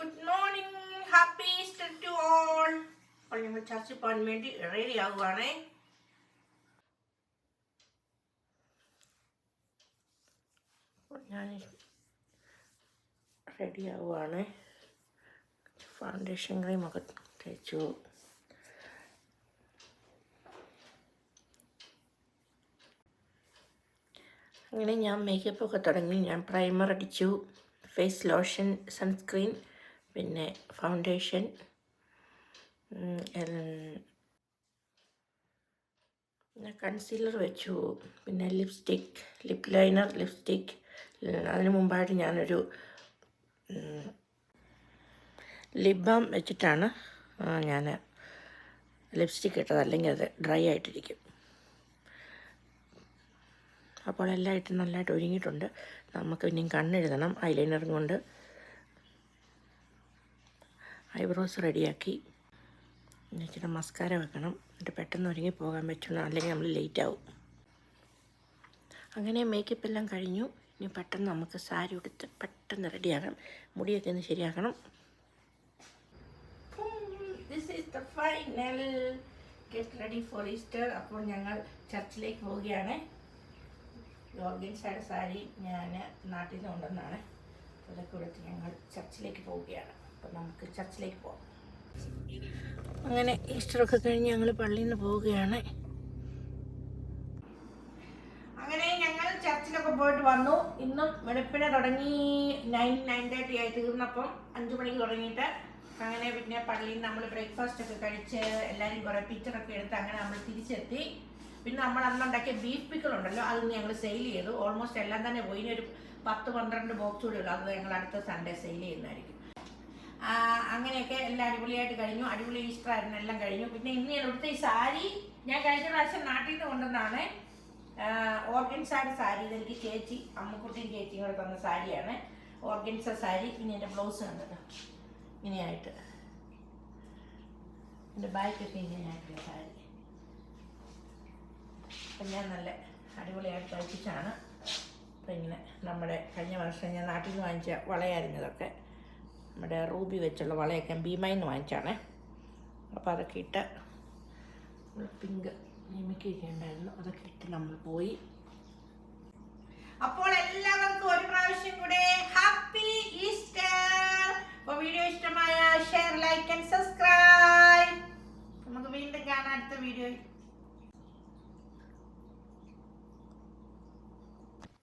Good morning, happy Easter to all. അപ്പോൾ ഞങ്ങൾ ചർച്ചിൽ പോകാൻ വേണ്ടി റെഡി ആവുകയാണേ. ഞാൻ റെഡി ആവുകയാണ്. ഫൗണ്ടേഷൻ ക്രീമൊക്കെ തേച്ചു. അങ്ങനെ ഞാൻ മേക്കപ്പൊക്കെ തുടങ്ങി. ഞാൻ പ്രൈമർ അടിച്ചു, ഫേസ് ലോഷൻ, സൺസ്ക്രീൻ, പിന്നെ ഫൗണ്ടേഷൻ, പിന്നെ കൺസീലർ വെച്ചു, പിന്നെ ലിപ്സ്റ്റിക്, ലിപ് ലൈനർ, ലിപ്സ്റ്റിക്. അതിന് മുമ്പായിട്ട് ഞാനൊരു ലിപ് ബാം വെച്ചിട്ടാണ് ഞാൻ ലിപ്സ്റ്റിക് ഇട്ടത്, അല്ലെങ്കിൽ അത് ഡ്രൈ ആയിട്ടിരിക്കും. അപ്പോൾ എല്ലാം ഇട്ട് നല്ലതായിട്ട് ഒരുങ്ങിയിട്ടുണ്ട്. നമുക്ക് ഇനിയും കണ്ണെഴുതണം. ഐലൈനറും കൊണ്ട് ഐബ്രോസ് റെഡിയാക്കി. ഇച്ചിരി മസ്കാര വെക്കണം, എന്നിട്ട് പെട്ടെന്ന് ഒരുങ്ങി പോകാൻ പറ്റുള്ളൂ, അല്ലെങ്കിൽ നമ്മൾ ലേറ്റ് ആവും. അങ്ങനെ മേക്കപ്പ് എല്ലാം കഴിഞ്ഞു. ഇനി പെട്ടെന്ന് നമുക്ക് സാരി ഉടുത്ത് പെട്ടെന്ന് റെഡിയാകണം. മുടിയൊക്കെ ഒന്ന് ശരിയാക്കണം. This is the final get ready for Easter. അപ്പോൾ ഞങ്ങൾ ചർച്ചിലേക്ക് പോവുകയാണ്. ഓർഗൻസയുടെ സാരി ഞാൻ നാട്ടിൽ നിന്ന് കൊണ്ടുവന്നാണ്. അതൊക്കെ കൊടുത്ത് ഞങ്ങൾ ചർച്ചിലേക്ക് പോവുകയാണ്. അപ്പോൾ നമുക്ക് ചർച്ചിലേക്ക് പോകാം. അങ്ങനെ ഈസ്റ്ററൊക്കെ കഴിഞ്ഞ് ഞങ്ങൾ പള്ളിയിൽ നിന്ന് പോവുകയാണ്. അങ്ങനെ ഞങ്ങൾ ചർച്ചിലൊക്കെ പോയിട്ട് വന്നു. ഇന്നും വെളുപ്പിനെ തുടങ്ങി 9:30 ആയി. തീർന്നപ്പം 5 മണിക്ക് തുടങ്ങിയിട്ട് അങ്ങനെ പിന്നെ പള്ളിയിൽ നമ്മൾ ബ്രേക്ക്ഫാസ്റ്റൊക്കെ കഴിച്ച് എല്ലാവരും കുറേ പിക്ചറൊക്കെ എടുത്ത് അങ്ങനെ നമ്മൾ തിരിച്ചെത്തി. പിന്നെ നമ്മൾ അന്നുണ്ടാക്കിയ ബീഫ് പിക്കിളുണ്ടല്ലോ, അതൊന്ന് ഞങ്ങൾ സെയിൽ ചെയ്തു. ഓൾമോസ്റ്റ് എല്ലാം തന്നെ പോയി. ഇനി ഒരു 10-12 ബോക്സ് കൂടി ഉള്ളൂ. അത് ഞങ്ങൾ അടുത്ത സൺഡേ സെയിൽ ചെയ്യുന്നതായിരിക്കും. അങ്ങനെയൊക്കെ എല്ലാം അടിപൊളിയായിട്ട് കഴിഞ്ഞു. അടിപൊളി ഈസ്റ്റർ ആയിരുന്നു, എല്ലാം കഴിഞ്ഞു. പിന്നെ ഇന്ന് ഞാൻ ഇവിടുത്തെ ഈ സാരി ഞാൻ കഴിഞ്ഞ പ്രാവശ്യം നാട്ടിൽ നിന്ന് കൊണ്ടുവന്നാണ്. ഓർഗൻസയുടെ സാരി. ഇതെനിക്ക് ചേച്ചി, അമ്മക്കുട്ടിയും ചേച്ചിയും കൂടെ തന്ന സാരിയാണ്, ഓർഗൻസ സാരി. പിന്നെ എൻ്റെ ബ്ലൗസ് കണ്ടത് ഇങ്ങനെയായിട്ട്, എൻ്റെ ബാക്കൊക്കെ ഇങ്ങനെയായിട്ടുള്ള സാരി. അപ്പം ഞാൻ നല്ല അടിപൊളിയായിട്ട് തയ്പ്പിച്ചാണ്. അപ്പം ഇങ്ങനെ നമ്മുടെ കഴിഞ്ഞ വർഷം ഞാൻ നാട്ടിൽ നിന്ന് വാങ്ങിച്ച വളയായിരുന്നു ഇതൊക്കെ. നമ്മുടെ റൂബി വെച്ചുള്ള വളയൊക്കെ ഭീമയിൽ നിന്ന് വാങ്ങിച്ചാണ്. അപ്പോൾ അതൊക്കെ ഇട്ട് പിങ്ക് നിമിക്കൊക്കെ ഉണ്ടായിരുന്നു, അതൊക്കെ ഇട്ട് നമ്മൾ പോയി. അപ്പോൾ എല്ലാവർക്കും ഒരു പ്രാവശ്യം കൂടെ ഹാപ്പി ഈസ്റ്റർ. അപ്പോൾ വീഡിയോ ഇഷ്ടമായ ഷെയർ, ലൈക്ക് ആൻഡ് സബ്സ്ക്രൈബ്. നമുക്ക് വീണ്ടും കാണാം അടുത്ത വീഡിയോയിൽ.